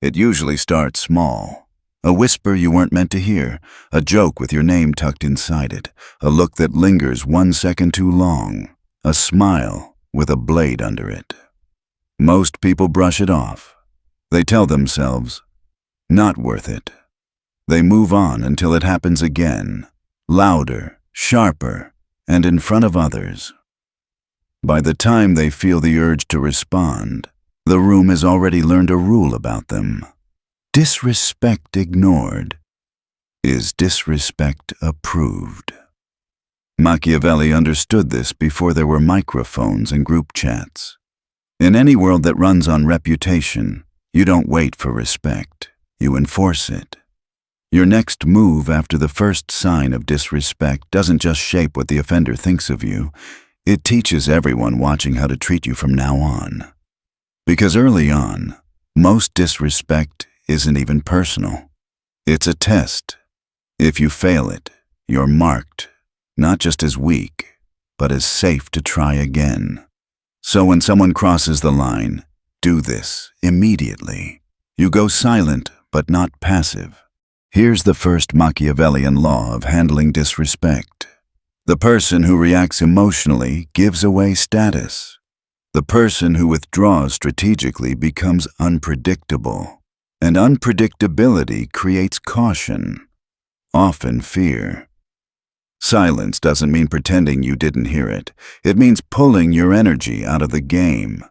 It usually starts small. A whisper you weren't meant to hear, a joke with your name tucked inside it, a look that lingers 1 second too long, a smile with a blade under it. Most people brush it off. They tell themselves, not worth it. They move on until it happens again, louder, sharper, and in front of others. By the time they feel the urge to respond, the room has already learned a rule about them. Disrespect ignored is disrespect approved. Machiavelli understood this before there were microphones and group chats. In any world that runs on reputation, you don't wait for respect, you enforce it. Your next move after the first sign of disrespect doesn't just shape what the offender thinks of you, it teaches everyone watching how to treat you from now on. Because early on, most disrespect isn't even personal. It's a test. If you fail it, you're marked, not just as weak, but as safe to try again. So when someone crosses the line, do this immediately. You go silent, but not passive. Here's the first Machiavellian law of handling disrespect. The person who reacts emotionally gives away status. The person who withdraws strategically becomes unpredictable. And unpredictability creates caution, often fear. Silence doesn't mean pretending you didn't hear it. It means pulling your energy out of the game.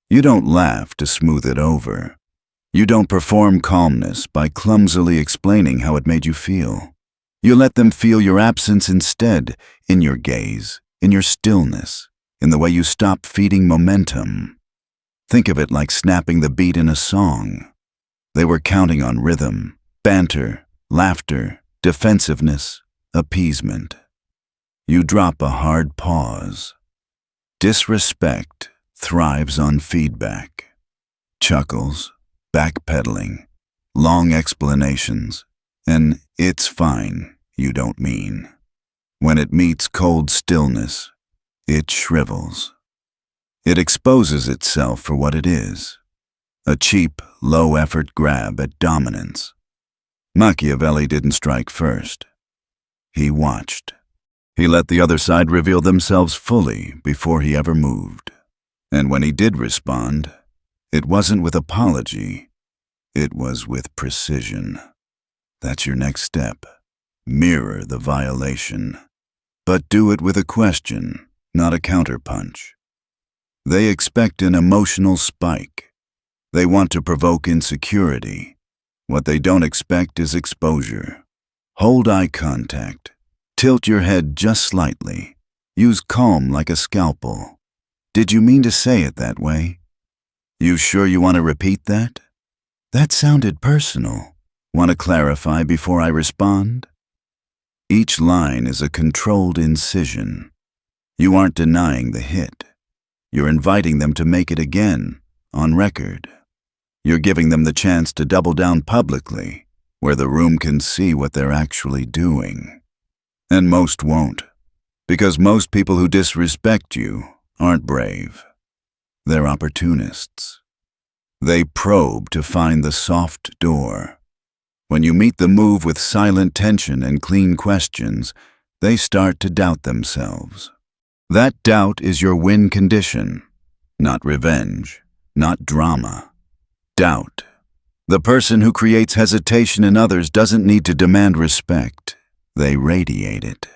You don't laugh to smooth it over. You don't perform calmness by clumsily explaining how it made you feel. You let them feel your absence instead, in your gaze, in your stillness, in the way you stop feeding momentum. Think of it like snapping the beat in a song. They were counting on rhythm, banter, laughter, defensiveness, appeasement. You drop a hard pause. Disrespect thrives on feedback. Chuckles, backpedaling, long explanations, and "it's fine, you don't mean." When it meets cold stillness, it shrivels. It exposes itself for what it is. A cheap, low-effort grab at dominance. Machiavelli didn't strike first. He watched. He let the other side reveal themselves fully before he ever moved. And when he did respond, it wasn't with apology. It was with precision. That's your next step. Mirror the violation. But do it with a question, not a counterpunch. They expect an emotional spike. They want to provoke insecurity. What they don't expect is exposure. Hold eye contact. Tilt your head just slightly. Use calm like a scalpel. Did you mean to say it that way? You sure you want to repeat that? That sounded personal. Want to clarify before I respond? Each line is a controlled incision. You aren't denying the hit. You're inviting them to make it again, on record. You're giving them the chance to double down publicly, where the room can see what they're actually doing. And most won't, because most people who disrespect you aren't brave. They're opportunists. They probe to find the soft door. When you meet the move with silent tension and clean questions, they start to doubt themselves. That doubt is your win condition, not revenge, not drama. Doubt. The person who creates hesitation in others doesn't need to demand respect. They radiate it.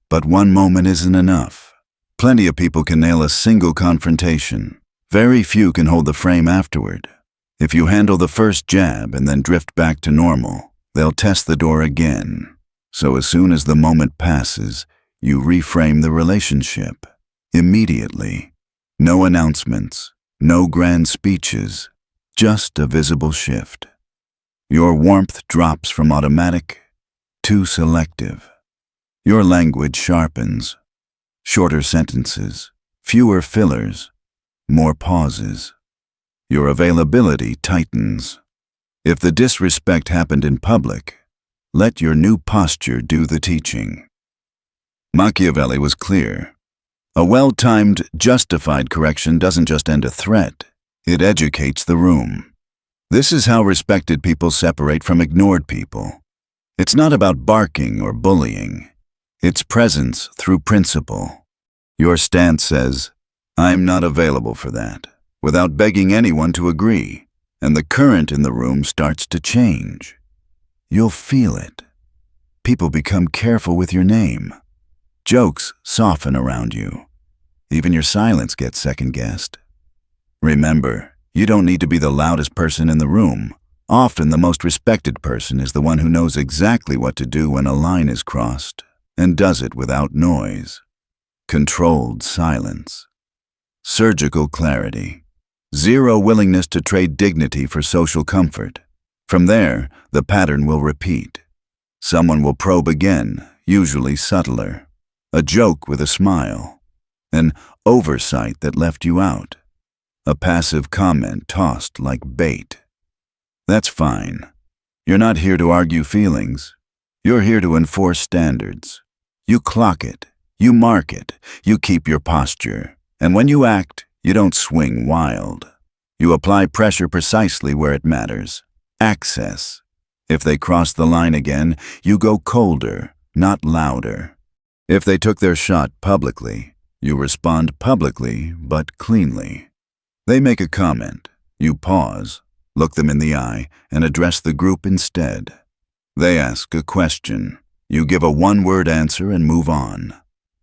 But one moment isn't enough. Plenty of people can nail a single confrontation. Very few can hold the frame afterward. If you handle the first jab and then drift back to normal, they'll test the door again. So as soon as the moment passes, you reframe the relationship. Immediately. No announcements, no grand speeches, just a visible shift. Your warmth drops from automatic to selective. Your language sharpens. Shorter sentences, fewer fillers, more pauses. Your availability tightens. If the disrespect happened in public, let your new posture do the teaching. Machiavelli was clear. A well-timed, justified correction doesn't just end a threat, it educates the room. This is how respected people separate from ignored people. It's not about barking or bullying. It's presence through principle. Your stance says, "I'm not available for that," without begging anyone to agree, and the current in the room starts to change. You'll feel it. People become careful with your name. Jokes soften around you. Even your silence gets second-guessed. Remember, you don't need to be the loudest person in the room. Often the most respected person is the one who knows exactly what to do when a line is crossed, and does it without noise. Controlled silence. Surgical clarity. Zero willingness to trade dignity for social comfort. From there, the pattern will repeat. Someone will probe again, usually subtler. A joke with a smile. An oversight that left you out. A passive comment tossed like bait. That's fine. You're not here to argue feelings. You're here to enforce standards. You clock it. You mark it. You keep your posture. And when you act, you don't swing wild. You apply pressure precisely where it matters. Access. If they cross the line again, you go colder, not louder. If they took their shot publicly, you respond publicly but cleanly. They make a comment. You pause, look them in the eye, and address the group instead. They ask a question. You give a one-word answer and move on.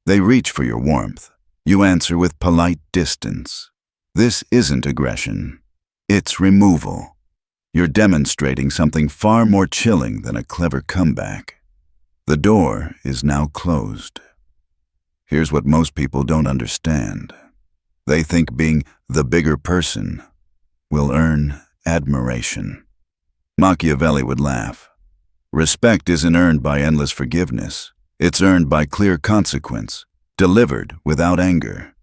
They reach for your warmth. You answer with polite distance. This isn't aggression. It's removal. You're demonstrating something far more chilling than a clever comeback. The door is now closed. Here's what most people don't understand. They think being the bigger person will earn admiration. Machiavelli would laugh. Respect isn't earned by endless forgiveness. It's earned by clear consequence, delivered without anger.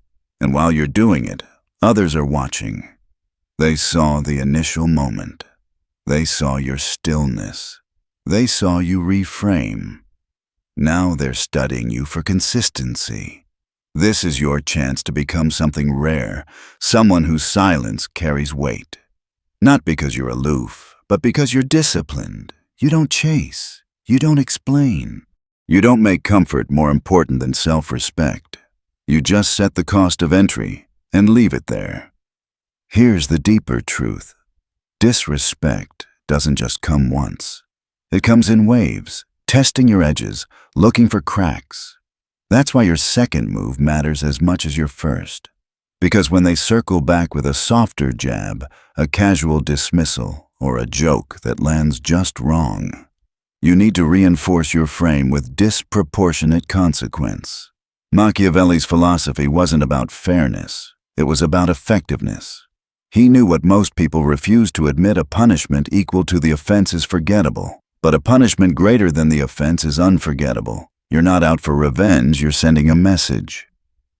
And while you're doing it, others are watching. They saw the initial moment. They saw your stillness. They saw you reframe. Now they're studying you for consistency. This is your chance to become something rare, someone whose silence carries weight. Not because you're aloof, but because you're disciplined. You don't chase. You don't explain. You don't make comfort more important than self-respect. You just set the cost of entry and leave it there. Here's the deeper truth. Disrespect doesn't just come once. It comes in waves, testing your edges, looking for cracks. That's why your second move matters as much as your first. Because when they circle back with a softer jab, a casual dismissal, or a joke that lands just wrong, you need to reinforce your frame with disproportionate consequence. Machiavelli's philosophy wasn't about fairness. It was about effectiveness. He knew what most people refuse to admit: a punishment equal to the offense is forgettable. But a punishment greater than the offense is unforgettable. You're not out for revenge, you're sending a message.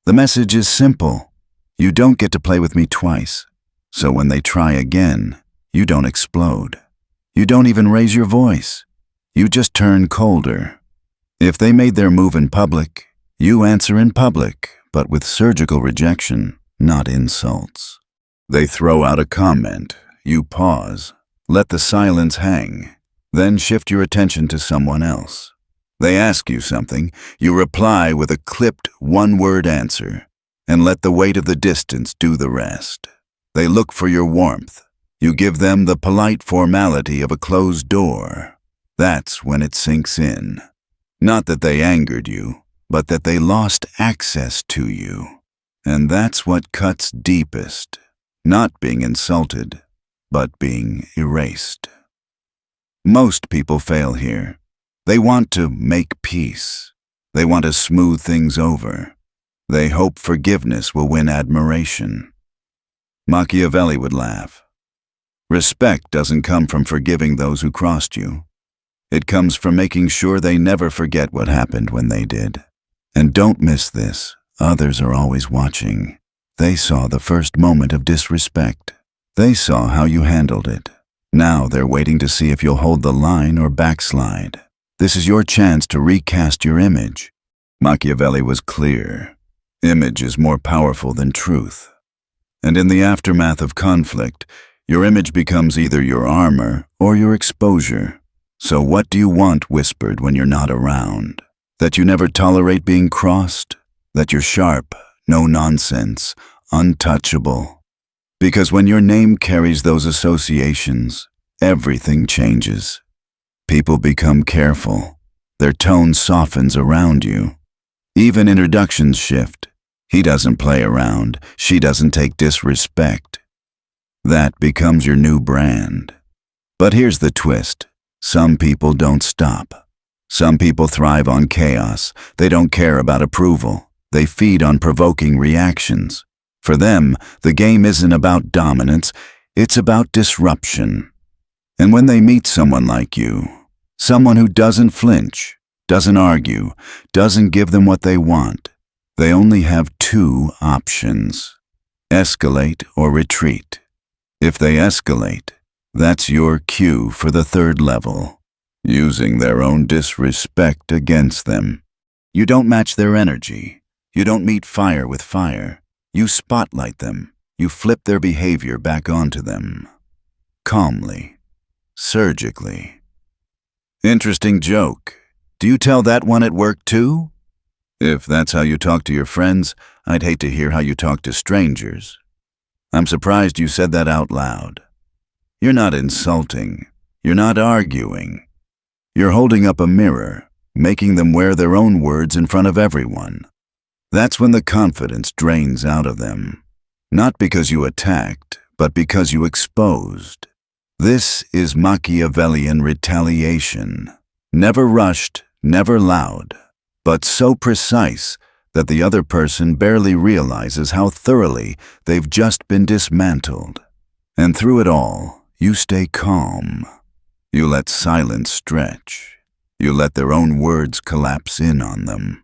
The message is simple. You don't get to play with me twice. So when they try again, you don't explode. You don't even raise your voice. You just turn colder. If they made their move in public, you answer in public, but with surgical rejection, not insults. They throw out a comment. You pause. Let the silence hang. Then shift your attention to someone else. They ask you something, you reply with a clipped one-word answer, and let the weight of the distance do the rest. They look for your warmth. You give them the polite formality of a closed door. That's when it sinks in. Not that they angered you, but that they lost access to you. And that's what cuts deepest. Not being insulted, but being erased. Most people fail here. They want to make peace. They want to smooth things over. They hope forgiveness will win admiration. Machiavelli would laugh. Respect doesn't come from forgiving those who crossed you. It comes from making sure they never forget what happened when they did. And don't miss this. Others are always watching. They saw the first moment of disrespect. They saw how you handled it. Now they're waiting to see if you'll hold the line or backslide. This is your chance to recast your image. Machiavelli was clear. Image is more powerful than truth. And in the aftermath of conflict, Your image becomes either your armor or your exposure. So what do you want whispered when you're not around? That you never tolerate being crossed? That you're sharp, no nonsense, untouchable? Because when your name carries those associations, everything changes. People become careful. Their tone softens around you. Even introductions shift. He doesn't play around. She doesn't take disrespect. That becomes your new brand. But here's the twist. Some people don't stop. Some people thrive on chaos. They don't care about approval. They feed on provoking reactions. For them, the game isn't about dominance, it's about disruption. And when they meet someone like you, someone who doesn't flinch, doesn't argue, doesn't give them what they want, they only have two options: escalate or retreat. If they escalate, that's your cue for the third level, using their own disrespect against them. You don't match their energy. You don't meet fire with fire. You spotlight them. You flip their behavior back onto them. Calmly. Surgically. Interesting joke. Do you tell that one at work too? If that's how you talk to your friends, I'd hate to hear how you talk to strangers. I'm surprised you said that out loud. You're not insulting. You're not arguing. You're holding up a mirror, making them wear their own words in front of everyone. That's when the confidence drains out of them. Not because you attacked, but because you exposed. This is Machiavellian retaliation. Never rushed, never loud, but so precise that the other person barely realizes how thoroughly they've just been dismantled. And through it all, you stay calm. You let silence stretch. You let their own words collapse in on them.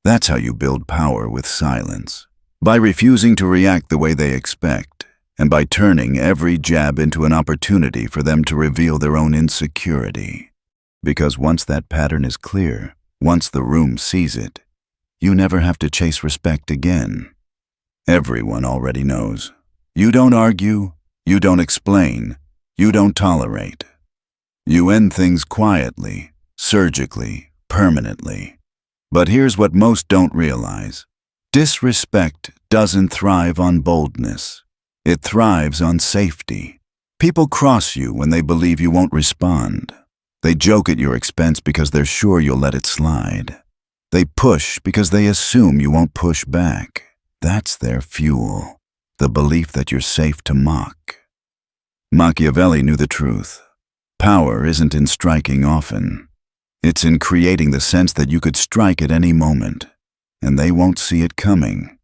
That's how you build power with silence. By refusing to react the way they expect, and by turning every jab into an opportunity for them to reveal their own insecurity. Because once that pattern is clear, once the room sees it, you never have to chase respect again. Everyone already knows. You don't argue, you don't explain, you don't tolerate. You end things quietly, surgically, permanently. But here's what most don't realize. Disrespect doesn't thrive on boldness. It thrives on safety. People cross you when they believe you won't respond. They joke at your expense because they're sure you'll let it slide. They push because they assume you won't push back. That's their fuel, the belief that you're safe to mock. Machiavelli knew the truth. Power isn't in striking often. It's in creating the sense that you could strike at any moment, and they won't see it coming.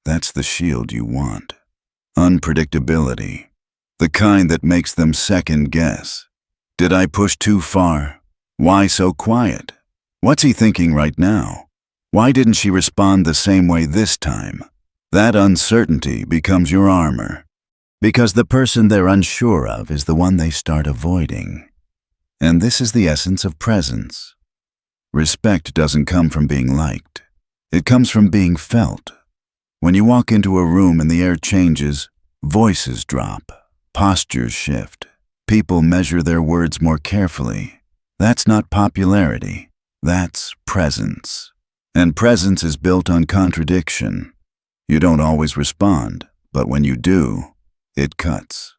That's the shield you want. Unpredictability. The kind that makes them second guess. Did I push too far? Why so quiet? What's he thinking right now? Why didn't she respond the same way this time? That uncertainty becomes your armor. Because the person they're unsure of is the one they start avoiding. And this is the essence of presence. Respect doesn't come from being liked. It comes from being felt. When you walk into a room and the air changes, voices drop, postures shift. People measure their words more carefully. That's not popularity. That's presence. And presence is built on contradiction. You don't always respond, but when you do, it cuts.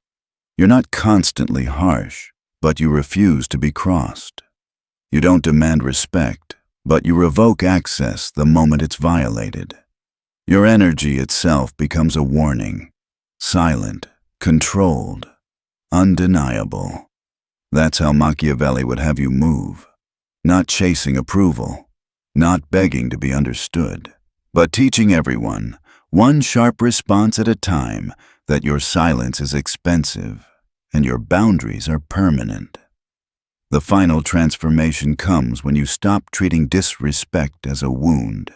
You're not constantly harsh, but you refuse to be crossed. You don't demand respect, but you revoke access the moment it's violated. Your energy itself becomes a warning. Silent, controlled, undeniable. That's how Machiavelli would have you move. Not chasing approval, not begging to be understood, but teaching everyone, one sharp response at a time, that your silence is expensive and your boundaries are permanent. The final transformation comes when you stop treating disrespect as a wound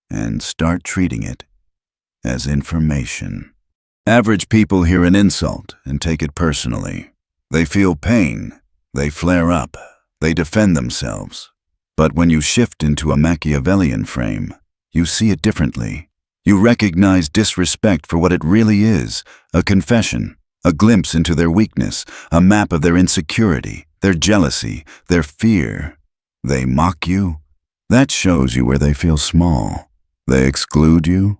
and start treating it as information. Average people hear an insult and take it personally. They feel pain, they flare up, they defend themselves. But when you shift into a Machiavellian frame, you see it differently. You recognize disrespect for what it really is, a confession, a glimpse into their weakness, a map of their insecurity, their jealousy, their fear. They mock you. That shows you where they feel small. They exclude you.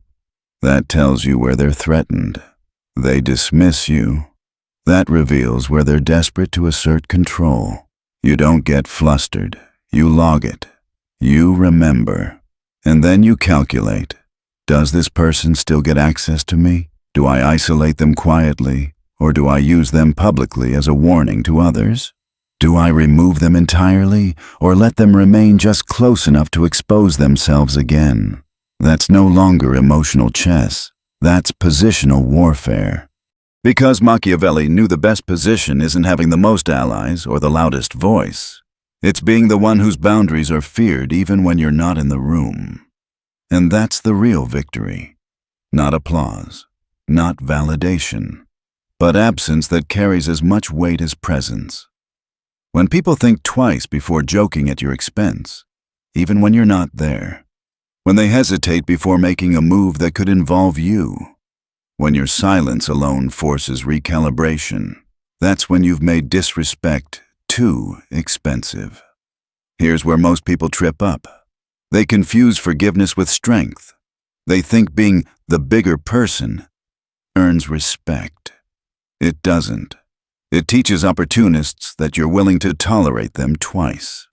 That tells you where they're threatened. They dismiss you. That reveals where they're desperate to assert control. You don't get flustered. You log it. You remember. And then you calculate. Does this person still get access to me? Do I isolate them quietly, or do I use them publicly as a warning to others? Do I remove them entirely, or let them remain just close enough to expose themselves again? That's no longer emotional chess. That's positional warfare. Because Machiavelli knew the best position isn't having the most allies or the loudest voice. It's being the one whose boundaries are feared even when you're not in the room. And that's the real victory. Not applause, not validation, but absence that carries as much weight as presence. When people think twice before joking at your expense, even when you're not there. When they hesitate before making a move that could involve you. When your silence alone forces recalibration, that's when you've made disrespect too expensive. Here's where most people trip up. They confuse forgiveness with strength. They think being the bigger person earns respect. It doesn't. It teaches opportunists that you're willing to tolerate them twice.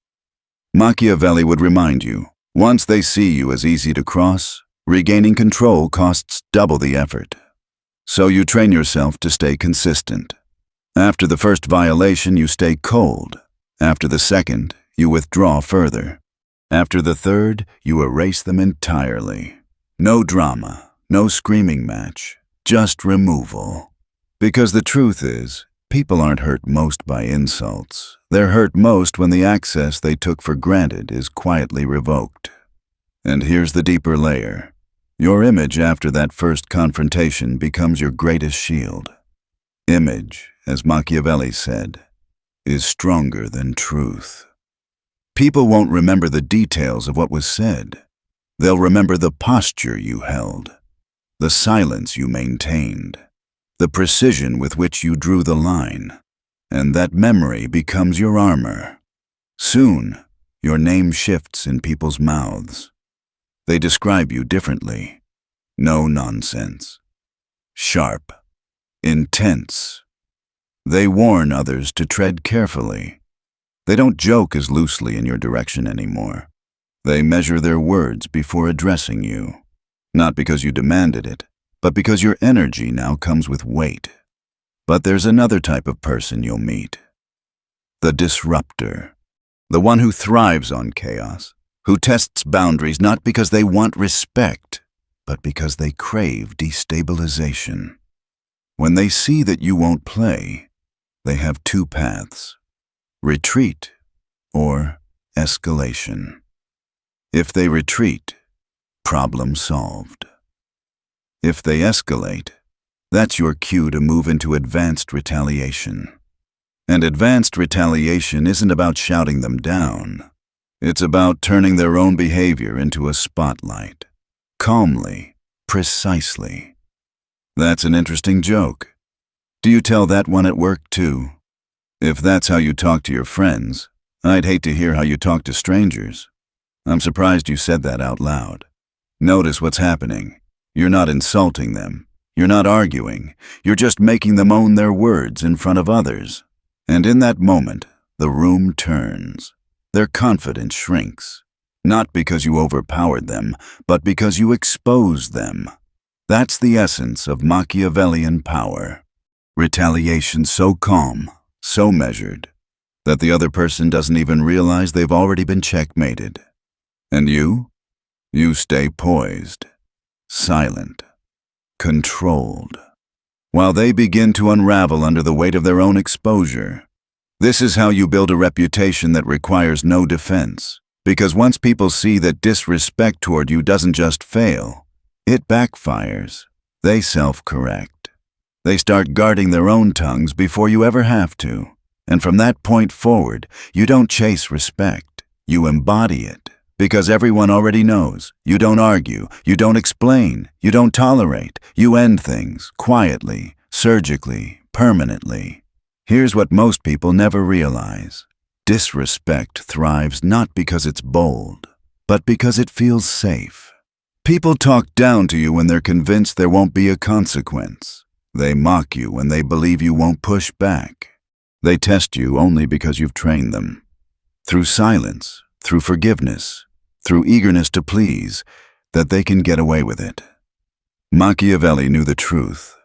Machiavelli would remind you, once they see you as easy to cross, regaining control costs double the effort. So you train yourself to stay consistent. After the first violation, you stay cold. After the second, you withdraw further. After the third, you erase them entirely. No drama, no screaming match, just removal. Because the truth is, people aren't hurt most by insults. They're hurt most when the access they took for granted is quietly revoked. And here's the deeper layer. Your image after that first confrontation becomes your greatest shield. Image, as Machiavelli said, is stronger than truth. People won't remember the details of what was said. They'll remember the posture you held, the silence you maintained, the precision with which you drew the line, and that memory becomes your armor. Soon, your name shifts in people's mouths. They describe you differently. No nonsense. Sharp. Intense. They warn others to tread carefully. They don't joke as loosely in your direction anymore. They measure their words before addressing you. Not because you demanded it, but because your energy now comes with weight. But there's another type of person you'll meet. The disruptor. The one who thrives on chaos. Who tests boundaries not because they want respect, but because they crave destabilization. When they see that you won't play, they have two paths: retreat or escalation. If they retreat, problem solved. If they escalate, that's your cue to move into advanced retaliation. And advanced retaliation isn't about shouting them down. It's about turning their own behavior into a spotlight. Calmly, precisely. That's an interesting joke. Do you tell that one at work too? If that's how you talk to your friends, I'd hate to hear how you talk to strangers. I'm surprised you said that out loud. Notice what's happening. You're not insulting them. You're not arguing. You're just making them own their words in front of others. And in that moment, the room turns. Their confidence shrinks, not because you overpowered them, but because you exposed them. That's the essence of Machiavellian power. Retaliation so calm, so measured, that the other person doesn't even realize they've already been checkmated. And you stay poised, silent, controlled, while they begin to unravel under the weight of their own exposure. This is how you build a reputation that requires no defense, because once people see that disrespect toward you doesn't just fail, it backfires. They self-correct. They start guarding their own tongues before you ever have to, and from that point forward, you don't chase respect, you embody it, because everyone already knows. You don't argue, you don't explain, you don't tolerate, you end things quietly, surgically, permanently. Here's what most people never realize. Disrespect thrives not because it's bold, but because it feels safe. People talk down to you when they're convinced there won't be a consequence. They mock you when they believe you won't push back. They test you only because you've trained them. Through silence, through forgiveness, through eagerness to please, that they can get away with it. Machiavelli knew the truth.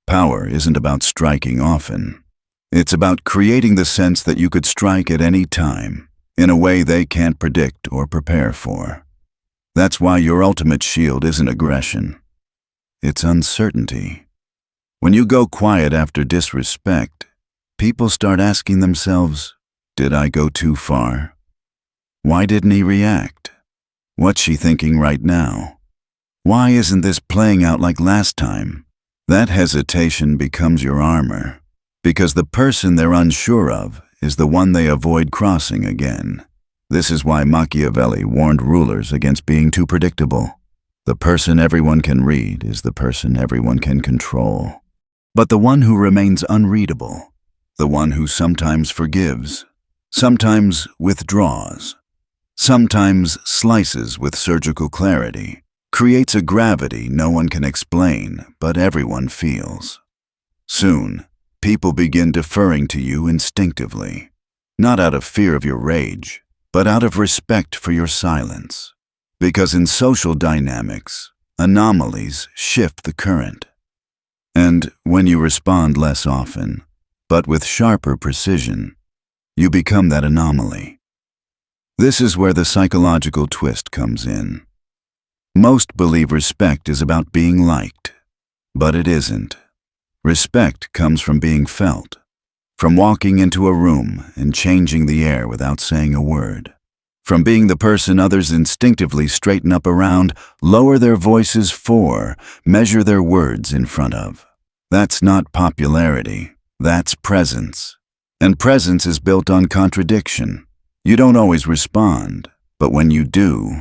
Power isn't about striking often. It's about creating the sense that you could strike at any time, in a way they can't predict or prepare for. That's why your ultimate shield isn't aggression. It's uncertainty. When you go quiet after disrespect, people start asking themselves, did I go too far? Why didn't he react? What's she thinking right now? Why isn't this playing out like last time? That hesitation becomes your armor, because the person they're unsure of is the one they avoid crossing again. This is why Machiavelli warned rulers against being too predictable. The person everyone can read is the person everyone can control. But the one who remains unreadable, the one who sometimes forgives, sometimes withdraws, sometimes slices with surgical clarity, creates a gravity no one can explain, but everyone feels. Soon, people begin deferring to you instinctively, not out of fear of your rage, but out of respect for your silence. Because in social dynamics, anomalies shift the current. And when you respond less often, but with sharper precision, you become that anomaly. This is where the psychological twist comes in. Most believe respect is about being liked, but it isn't. Respect comes from being felt, from walking into a room and changing the air without saying a word, from being the person others instinctively straighten up around, lower their voices for, measure their words in front of. That's not popularity, that's presence. And presence is built on contradiction. You don't always respond, but when you do,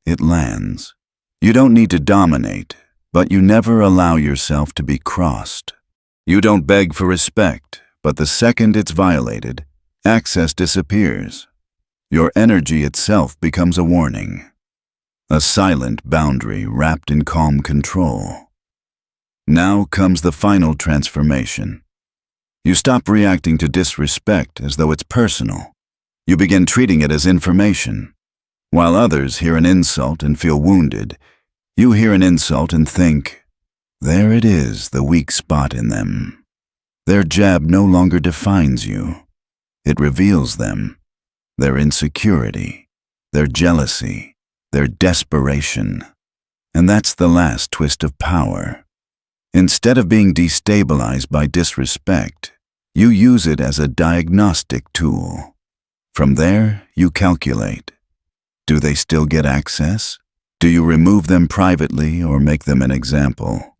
it lands. You don't need to dominate, but you never allow yourself to be crossed. You don't beg for respect, but the second it's violated, access disappears. Your energy itself becomes a warning, a silent boundary wrapped in calm control. Now comes the final transformation. You stop reacting to disrespect as though it's personal. You begin treating it as information. While others hear an insult and feel wounded, you hear an insult and think, there it is, the weak spot in them. Their jab no longer defines you. It reveals them, their insecurity, their jealousy, their desperation. And that's the last twist of power. Instead of being destabilized by disrespect, you use it as a diagnostic tool. From there, you calculate. Do they still get access? Do you remove them privately or make them an example?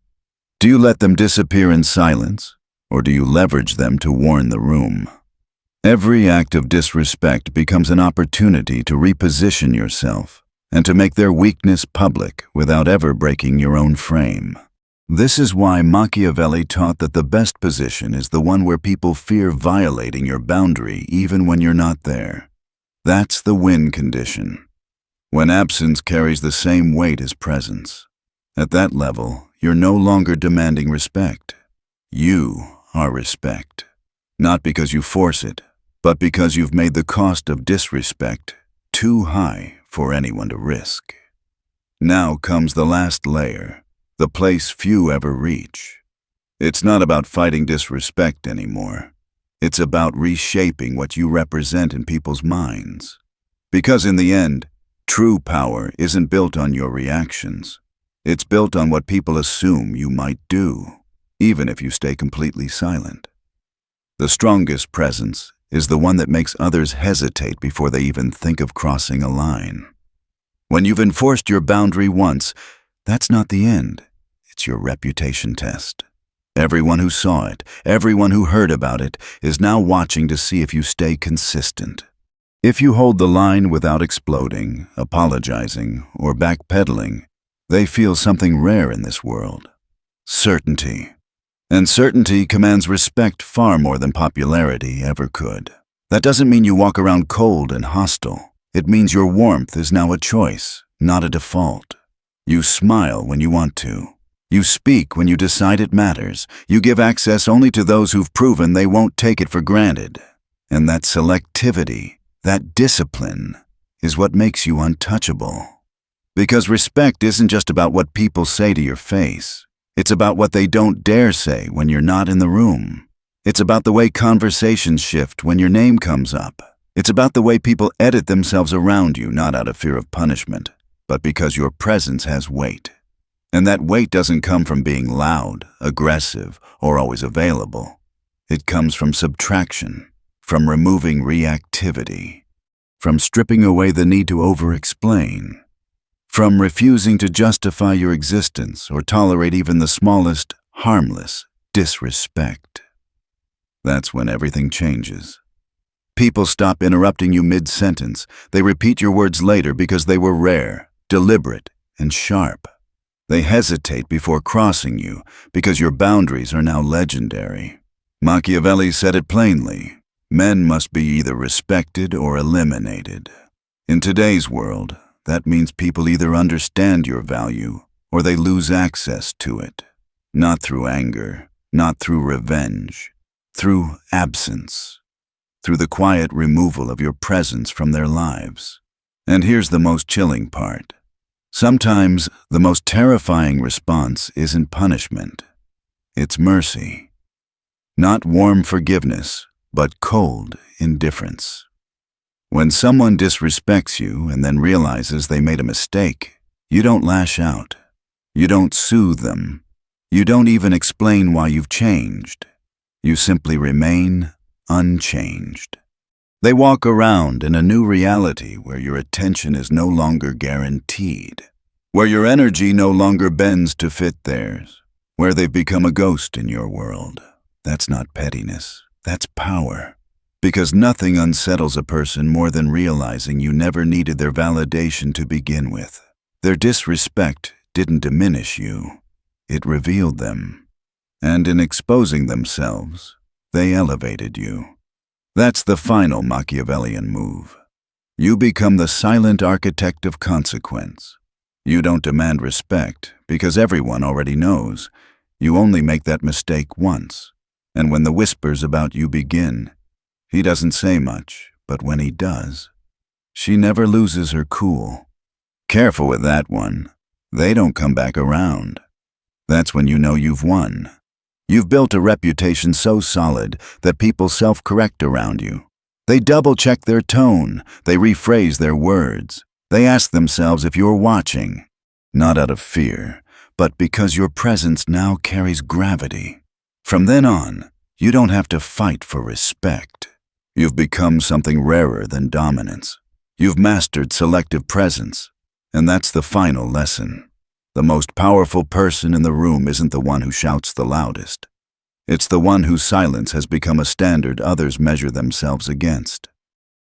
Do you let them disappear in silence, or do you leverage them to warn the room? Every act of disrespect becomes an opportunity to reposition yourself and to make their weakness public without ever breaking your own frame. This is why Machiavelli taught that the best position is the one where people fear violating your boundary even when you're not there. That's the win condition. When absence carries the same weight as presence. At that level, you're no longer demanding respect. You are respect. Not because you force it, but because you've made the cost of disrespect too high for anyone to risk. Now comes the last layer, the place few ever reach. It's not about fighting disrespect anymore. It's about reshaping what you represent in people's minds. Because in the end, true power isn't built on your reactions. It's built on what people assume you might do, even if you stay completely silent. The strongest presence is the one that makes others hesitate before they even think of crossing a line. When you've enforced your boundary once, that's not the end. It's your reputation test. Everyone who saw it, everyone who heard about it, is now watching to see if you stay consistent. If you hold the line without exploding, apologizing, or backpedaling, they feel something rare in this world. Certainty. And certainty commands respect far more than popularity ever could. That doesn't mean you walk around cold and hostile. It means your warmth is now a choice, not a default. You smile when you want to. You speak when you decide it matters. You give access only to those who've proven they won't take it for granted. And that selectivity, that discipline, is what makes you untouchable. Because respect isn't just about what people say to your face. It's about what they don't dare say when you're not in the room. It's about the way conversations shift when your name comes up. It's about the way people edit themselves around you, not out of fear of punishment, but because your presence has weight. And that weight doesn't come from being loud, aggressive, or always available. It comes from subtraction, from removing reactivity, from stripping away the need to over-explain, from refusing to justify your existence or tolerate even the smallest, harmless disrespect. That's when everything changes. People stop interrupting you mid-sentence. They repeat your words later because they were rare, deliberate, and sharp. They hesitate before crossing you because your boundaries are now legendary. Machiavelli said it plainly. Men must be either respected or eliminated. In today's world, that means people either understand your value or they lose access to it. Not through anger, not through revenge, through absence, through the quiet removal of your presence from their lives. And here's the most chilling part. Sometimes the most terrifying response isn't punishment. It's mercy. Not warm forgiveness, but cold indifference. When someone disrespects you and then realizes they made a mistake, you don't lash out. You don't soothe them. You don't even explain why you've changed. You simply remain unchanged. They walk around in a new reality where your attention is no longer guaranteed, where your energy no longer bends to fit theirs, where they've become a ghost in your world. That's not pettiness. That's power. Because nothing unsettles a person more than realizing you never needed their validation to begin with. Their disrespect didn't diminish you. It revealed them. And in exposing themselves, they elevated you. That's the final Machiavellian move. You become the silent architect of consequence. You don't demand respect because everyone already knows. You only make that mistake once. And when the whispers about you begin, he doesn't say much, but when he does, she never loses her cool. Careful with that one. They don't come back around. That's when you know you've won. You've built a reputation so solid that people self-correct around you. They double-check their tone. They rephrase their words. They ask themselves if you're watching, not out of fear, but because your presence now carries gravity. From then on, you don't have to fight for respect. You've become something rarer than dominance. You've mastered selective presence, and that's the final lesson. The most powerful person in the room isn't the one who shouts the loudest. It's the one whose silence has become a standard others measure themselves against.